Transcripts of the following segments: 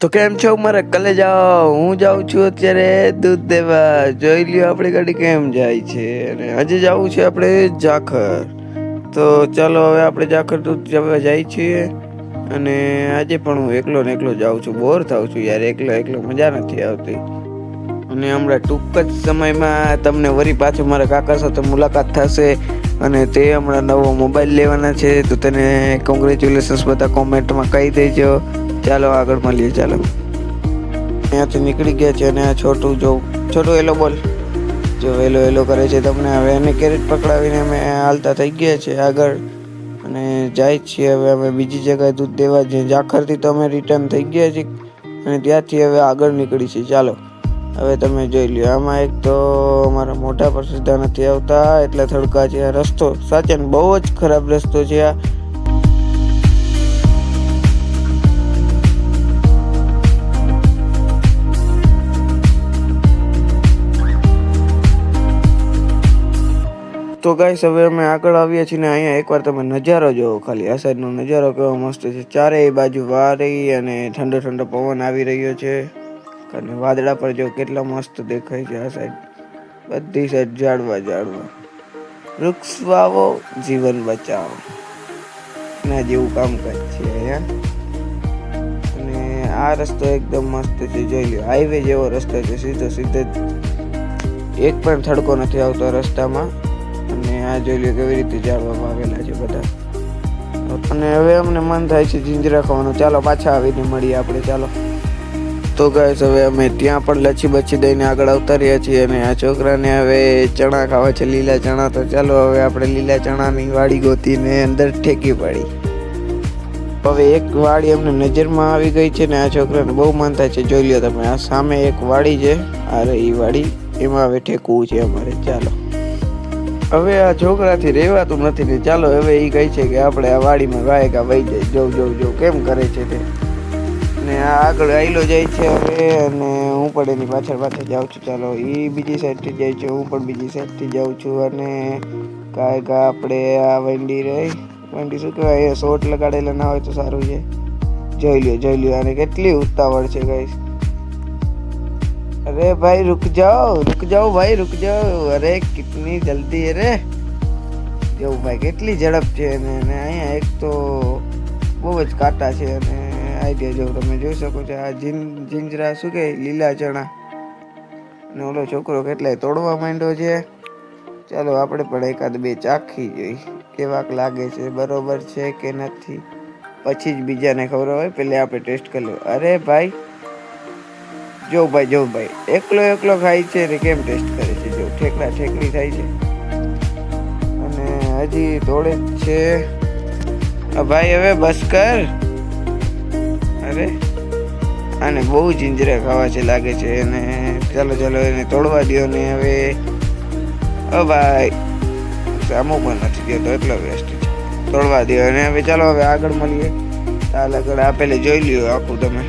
તો કેમ છો મારા કલેજાઓ? હું જાઉં છું અત્યારે દૂધ દેવા. જોઈ લ્યો આપણી ગાડી કેમ જાય છે. અને આજે જવું છે આપણે જાખર. તો ચાલો હવે આપણે જાખર દૂધ દેવા જાય છીએ. અને આજે પણ હું એકલો ને એકલો જાઉં છું. બોર થાઉં છું યાર, એકલો મજા નથી આવતી. અને હમણાં ટૂંક જ સમયમાં તમને વરી પાછું મારા કાકા સાથે મુલાકાત થશે. અને તે હમણાં નવો મોબાઈલ લેવાના છે, તો તેને કોંગ્રેચ્યુલેશન્સ બધા કોમેન્ટમાં કહી દેજો. ચાલો આગળ મળીએ. ચાલો, અહીંયાથી નીકળી ગયા છે. અને આ છોટું એલો બોલ, જો એલો કરે છે તમને. હવે એને કેરેટ પકડાવીને અમે હાલતા થઈ ગયા છે આગળ. અને જાય છીએ હવે અમે બીજી જગ્યાએ દૂધ દેવા જઈએ. જાખરથી તો અમે રિટર્ન થઈ ગયા છીએ અને ત્યાંથી હવે આગળ નીકળી છીએ. ચાલો હવે તમે જોઈ લ્યો. આમાં એક તો અમારા મોઢા પર સીધા નથી આવતા, એટલે થડકા છે. આ રસ્તો સાચે બહુ જ ખરાબ રસ્તો છે આ. તો ગાઈસ હવે અમે આગળ આવ્યા છીએ ને અહીંયા એકવાર તમે નજારો જોવો ખાલી. આ સાઈડનો નજારો કેવો મસ્ત છે. ચારેય બાજુ વારી અને ઠંડો પવન આવી રહ્યો છે. અને વાદળા પર જો કેટલા મસ્ત દેખાય છે. આ સાઈડ બધી સાઈડ ઝાડવા. વૃક્ષ વાવો, જીવન બચાવો, એના જેવું કામકાજ છે અહીંયા. અને આ રસ્તો એકદમ મસ્ત છે. જોઈ લો, હાઈવે જેવો રસ્તો છે. સીધો એક પણ થડકો નથી આવતો રસ્તામાં. અને આ જોઈ લો કેવી રીતે ઝાડવામાં આવેલા છે બધા. અને હવે અમને મન થાય છે જીંજરા ખાવાનું. ચાલો પાછા આવીને મળીએ આપણે. ચાલો તો ગાઈસ હવે અમે ત્યાં પણ લચ્છી બચ્છી દઈને આગળ આવતા રહ્યા છીએ. અને આ છોકરાને હવે ચણા ખાવા છે, લીલા ચણા. તો ચાલો હવે આપણે લીલા ચણાની વાડી ગોતીને અંદર ઠેકી પડી. હવે એક વાડી અમને નજરમાં આવી ગઈ છે ને આ છોકરાને બહુ મન થાય છે. જોઈ લો તમે, આ સામે એક વાડી છે. આ રહી વાડી, એમાં હવે ઠેકવું છે અમારે. ચાલો હવે આ છોકરાથી રહેવાતું નથી ને. ચાલો હવે એ કહે છે કે આપણે આ વાડીમાં ગાયકા વહી જાય. જો કેમ કરે છે તે. ને આ આગળ આયલો જાય છે હવે. અને હું પણ એની પાછળ જાઉં છું. ચાલો, એ બીજી સાઈડથી જાય છે, હું પણ બીજી સાઈડથી જાઉં છું. અને ગાયકા આપણે આ વંડી શું કહેવાય, શોટ લગાડેલા ના હોય તો સારું છે. જોઈ લ્યો અને કેટલી ઉતાવળ છે ગાઈસ. अरे भाई रुक जाओ भाई रुक जाओ. अरे कितनी जल्दी है रे. જો ભાઈ કેટલી ઝડપ છે. અને અહીંયા એક તો બહુ જ કાંટા છે. અને આઈડિયા જો તમે જોઈ શકો છો, આ જીંજરા શું કે લીલા ચણા. અને ઓલો છોકરો કેટલાય તોડવા માંડ્યો છે. ચાલો આપણે પણ એકાદ બે ચાખી જોઈ કેવાક લાગે છે, બરોબર છે કે નથી. પછી જ બીજાને ખબર હોય, પેલે આપણે ટેસ્ટ કરી લો. અરે ભાઈ જો ભાઈ એકલો ખાય છે ને કેમ ટેસ્ટ કરે છે. જો ઠેકડી થાય છે. અને હજી તોડે જ છે. ભાઈ હવે બસ કર. અરે આને બહુ જીંજરા ખાવા છે લાગે છે. અને ચાલો એને તોડવા દો ને હવે. ભાઈ સામો પણ નથી દેતો, એટલો વેસ્ટ છે. તોડવા દો અને હવે ચાલો હવે આગળ મળીએ. આગળ આપેલે જોઈ લ્યો આખું તમે.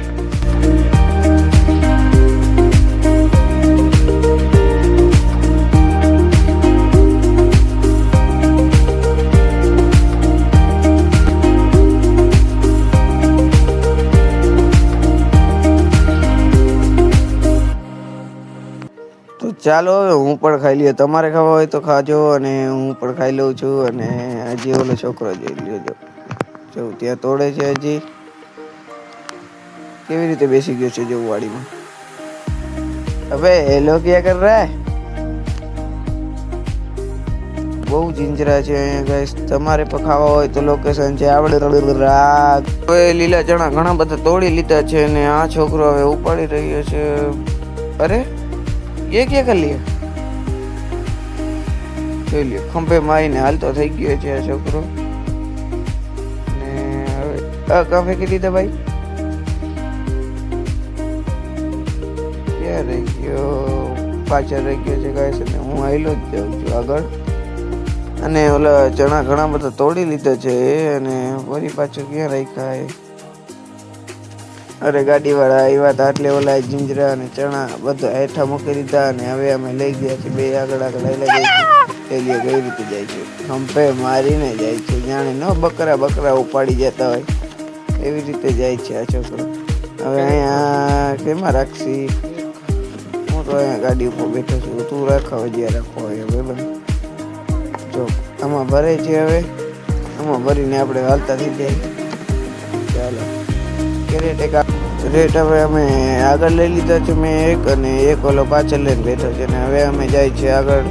ચાલો હવે હું પણ ખાઈ લ્યો. તમારે ખાવા હોય તો ખાજો. અને હું પણ ખાઈ લઉં છું. અને હજી ઓલો છોકરો જોઈ લ્યો, જો ત્યાં તોડે છે. હજી કેવી રીતે બેસી ગયો છે જો વાડીમાં. હવે હેલો ક્યાં કર રહા હે. બહુ જીંજરા છે અહીંયા ગાઈસ. તમારે પણ ખાવા હોય તો લોકેશન છે આપણે રાગ. હવે લીલા ચણા ઘણા બધા તોડી લીધા છે. અને આ છોકરો હવે ઉપાડી રહ્યો છે. અરે ये क्या कर लिया. જોઈ લ્યો, ખંભે મારીને હાલતો થઈ ગયો છે આ છોકરો. ને હવે કાં ફેંકી દીધા ભાઈ. ક્યાં રહી ગયો, પાછળ રહી ગયો છે ગાઈસ. અને હું હાઈલો જ જાઉં છું આગળ. અને ઓલા ચણા ઘણા બધા તોડી લીધા છે. અને વળી પાછું ક્યાં રાખ્યા. અરે ગાડીવાળા આવ્યા હતા એટલે ઓલા જીંજરા અને ચણા બધા હેઠા મૂકી દીધા. અને હવે અમે લઈ ગયા છીએ બે આગળ લઈ કેવી રીતે જાય છે, ખંભે મારીને જાય છે. જાણે ન બકરા ઉપાડી જતા હોય એવી રીતે જાય છે આ છોકરો. હવે અહીંયા શેમાં રાખશી? હું તો અહીંયા ગાડી ઉપર બેઠો છું, તું રાખાવ જ્યાં રાખવો હોય બરાબર. જો આમાં ભરે છે, હવે આમાં ભરીને આપણે હાલતા થઈ જાય. ચાલો કેરેટ એક રેટ હવે અમે આગળ લઈ લીધા છે, મેં એક અને એક ઓલો પાછળ લઈને બેઠો છે. ને હવે અમે જાય છે આગળ,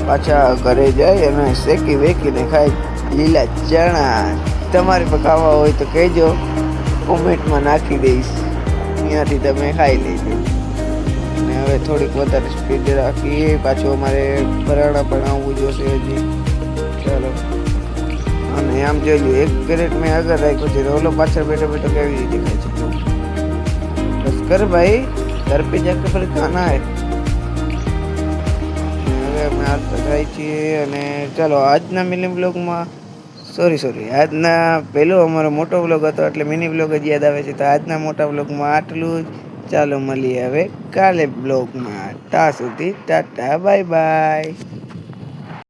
પાછા ઘરે જાય અને શેકી વેકીને ખાય લીલા ચણા. તમારે પણ ખાવા હોય તો કહેજો, કોમેન્ટમાં નાખી દઈશ, ત્યાંથી તમે ખાઈ લેજો. અને હવે થોડીક વધારે સ્પીડ રાખીએ, પાછું અમારે ભરાણા પણ આવવું જોશે હજી. ચાલો અને આમ જોઈ લો, એક કેરેટ મેં આગળ રાખ્યો છે, ઓલો પાછળ બેઠો બેઠો કેવી રીતે ખાય છે. બસ કર ભાઈ, ઘર પે જાકે પર ખાના હે. હવે અમે હાલતા જાય છીએ. અને ચાલો આજના મિની બ્લોગમાં આજના પહેલો અમારો મોટો બ્લોગ હતો એટલે મિની બ્લોગ જ યાદ આવે છે. તો આજના મોટા બ્લોગમાં આટલું જ. ચાલો મળીએ હવે કાલે બ્લોગમાં. ત્યાં સુધી ટાટા બાય બાય.